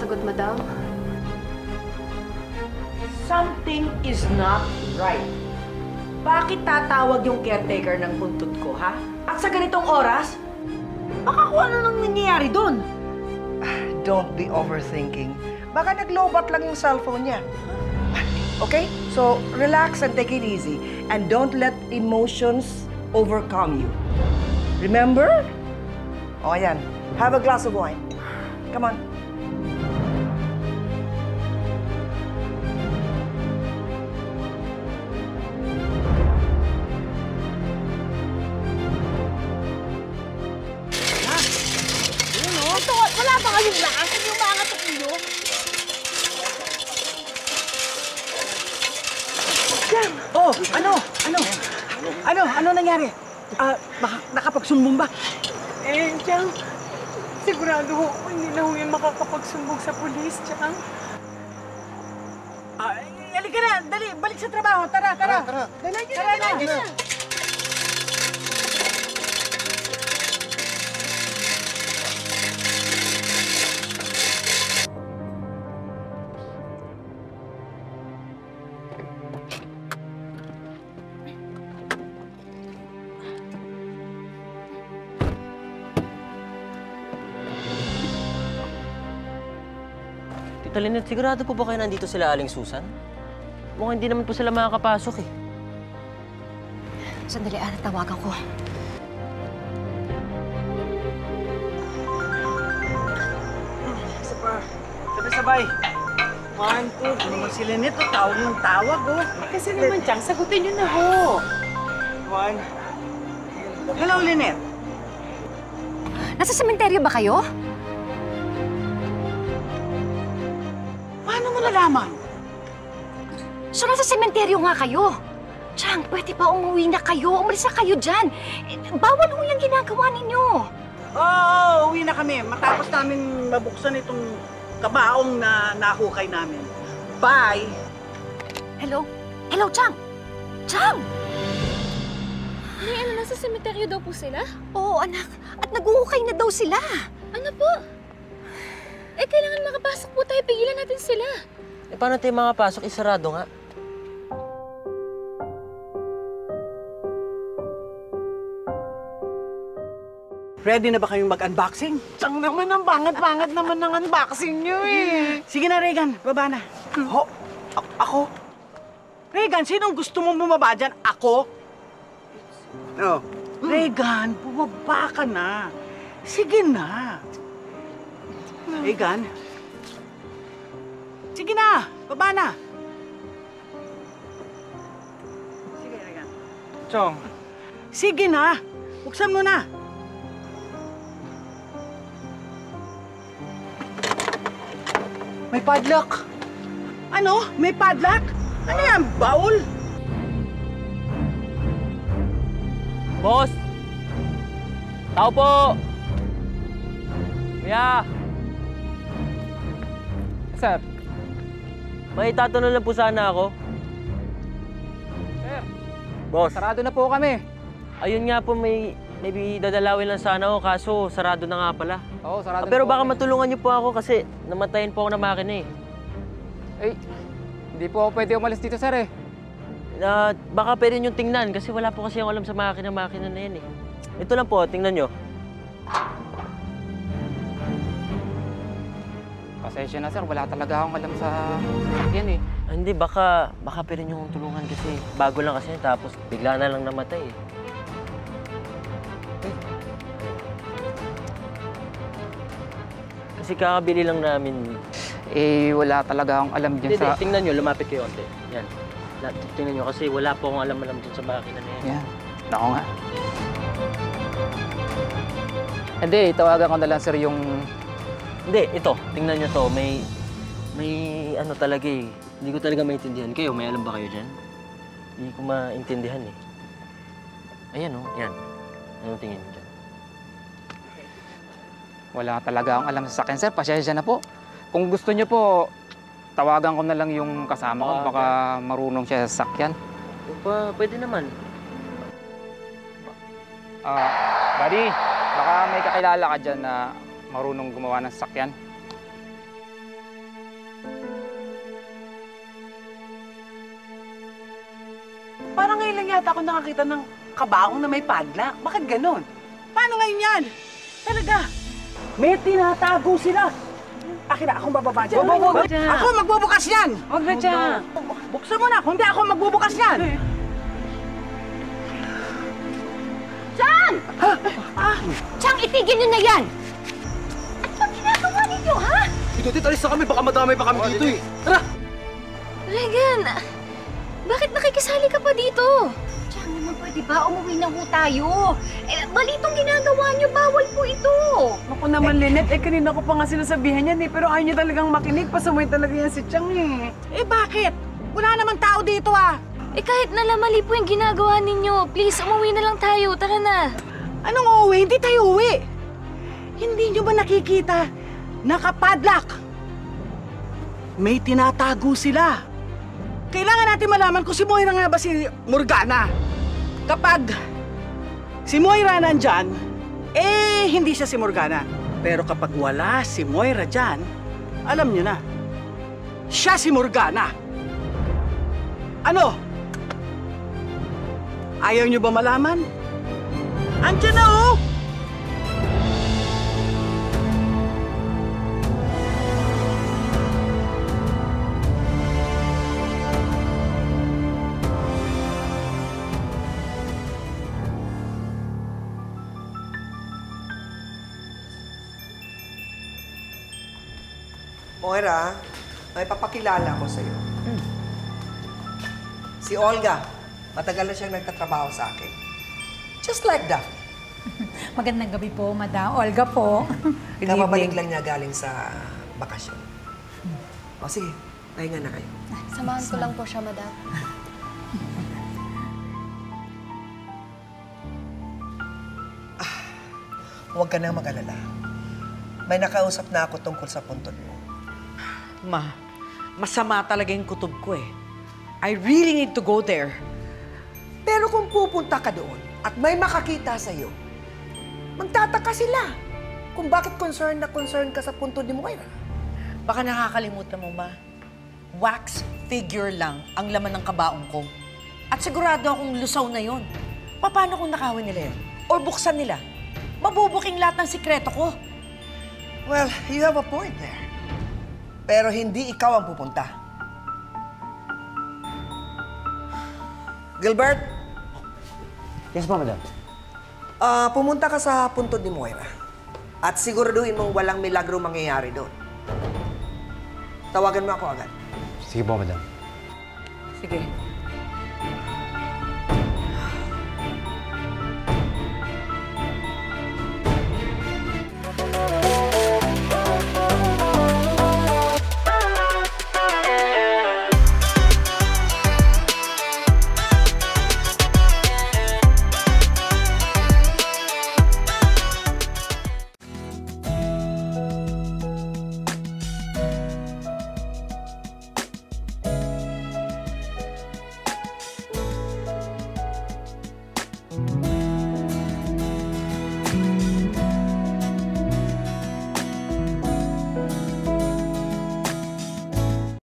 sumasagot, madam. Something is not right. Bakit tatawag yung caretaker ng buntut ko, ha? At sa ganitong oras, baka kung ano nang nangyayari doon. Don't be overthinking. Baka nag-lowbat lang yung cellphone niya. Okay? So, relax and take it easy. And don't let emotions overcome you. Remember? O, ayan. Have a glass of wine. Come on. Wala ba kayong lakas? Ano yung mga tukulo? Jam! Oh, ano nangyari? Baka nakapagsumbong ba? Chang, sigurado ho, hindi na ho yan makakapagsumbong sa pulis, Chang. Halika na, dali, balik sa trabaho. Tara. Dali, tara na. Tita Lynette, sigurado po ba kayo nandito sila Aling Susan? Mukhang hindi naman po sila makakapasok eh. Sandali, tawagan ko. Sabay-sabay. 1, 2, ano naman sila nito? Tawag ng tawag, oh. Kasi naman, Chang, sagutin niyo na ho. 1. Hello, Lynette. Nasa sementeryo ba kayo? Paano mo nalaman? So, nasa sementeryo nga kayo. Chang, pwede ba umuwi na kayo? Umalis na kayo dyan. Bawal ho yung ginagawa ninyo. Oo, uwi na kami. Matapos namin mabuksan itong kabaong na nahukay namin. Bye! Hello? Hello, Chang? Chang! May nasa sementeryo daw po sila? Oo, anak. At naguhukay na daw sila. Ano po? Kailangan makapasok po tayo. Pigilan natin sila. Paano tayo makapasok? Isarado nga. Ready na ba kayong mag-unboxing? Chang naman, ang bangat-bangat naman ng unboxing niyo eh. Sige na, Regan. Baba na. Ako? Regan, sinong gusto mong bumaba dyan? Ako? No. Regan, bumaba ka na. Sige na. Regan? Sige na, baba na. Sige, Regan. Chong. Sige na, buksan mo na. May padlock. Ano? May padlock? Ano yan, baul? Boss! Tao po! Kuya! Sir. May tatanong lang po sana ako. Sir. Boss. Sarado na po kami. Ayun nga po, may dadalawin lang sana ako, kaso sarado na nga pala. Oo, sarado Pero na po baka kami. matulungan niyo po ako kasi namatayin po ako ng makina eh. Eh, hindi po ako pwede umalis dito, sir eh. Baka pwede niyong tingnan kasi wala po kasi akong alam sa makina na yan eh. Ito lang po, tingnan niyo. Pasensya na, sir. Wala talaga akong alam sa sakyan eh. Hindi, baka pwede niyong tulungan kasi bago lang kasi tapos bigla na lang namatay eh. Kasi kakabili lang namin. Eh, wala talaga akong alam dyan sa... Tingnan nyo, lumapit kayo onte. Yan. Tingnan nyo kasi wala po akong alam dun sa makina na yan. Yan. Ako nga. Hindi, tawagan ko na lang, sir, yung... Hindi, ito. Tingnan nyo to. May ano talaga eh. Hindi ko talaga maintindihan. Kayo, may alam ba kayo dyan? Hindi ko maintindihan eh. Ayan oh, yan. Anong tingin nyo dyan? Wala talaga akong alam sa sakyan, sir. Pasensya na po. Kung gusto niyo po, tawagan ko na lang yung kasama ko. Baka marunong siya sa sakyan. Pwede naman. Buddy, baka may kakilala ka dyan na marunong gumawa ng sakyan. yata ako nakakita ng kabaong na may padlock. Bakit ganon? Paano ngayon yan? Talaga. May tinatago sila. Akin na, akong bababa dyan. Huwag dyan. Ako magbubukas yan. Huwag na dyan. Buksan mo na, kung di ako magbubukas yan. Chang, itigil nyo na yan! Ano bang ginagawa ninyo, ha? Ito, alis na kami. Baka madamay pa kami dito eh. Tara! Regan, bakit nakikisali ka pa dito? Chang, naman pwede ba umuwi na ho tayo? Mali itong ginagawa nyo, bawal po ito! Ako naman, Lynette, kanina ko pa nga sinasabihan yan eh. Pero ayaw niya talagang makinig. Pasumay talaga yan si Chang eh. Eh bakit? Wala namang tao dito ah. Kahit nalamali po yung ginagawa ninyo, please, umuwi na lang tayo. Tara na. Anong uuwi? Hindi tayo uwi. Hindi nyo ba nakikita? Nakapadlock. May tinatago sila. Kailangan natin malaman kung si Moira nga ba si Morgana. Kapag si Moira nandyan, hindi siya si Morgana. Pero kapag wala si Moira dyan, alam nyo na, siya si Morgana. Ano? Ayaw nyo ba malaman? Andiyan na oh! Moira, may papakilala ko sa'yo. Si Olga, matagal na siyang nagtatrabaho sa akin. Just like that. Magandang gabi po, Madam Olga po. Kababalik lang niya galing sa bakasyon. O sige, pahinga na kayo. Samahan ko lang po siya, madam. Huwag ka nang mag-alala. May nakausap na ako tungkol sa puntod mo. Ma, masama talaga yung kutob ko eh. I really need to go there. Pero kung pupunta ka doon at may makakita sa'yo, magtataka sila kung bakit concerned ka sa puntod ni Moira. Baka nakakalimutan mo, Ma. Wax figure lang ang laman ng kabaong ko. At sigurado akong lusaw na yon. Paano kung nakawin nila yun? Or buksan nila? Mabubuking lahat ng sikreto ko. Well, you have a point there. Pero hindi ikaw ang pupunta. Gilbert, Yes po, madam. pumunta ka sa puntod ni Moira. At siguraduhin mong walang milagro mangyayari doon. Tawagan mo ako agad. Sige po, madam. Sige.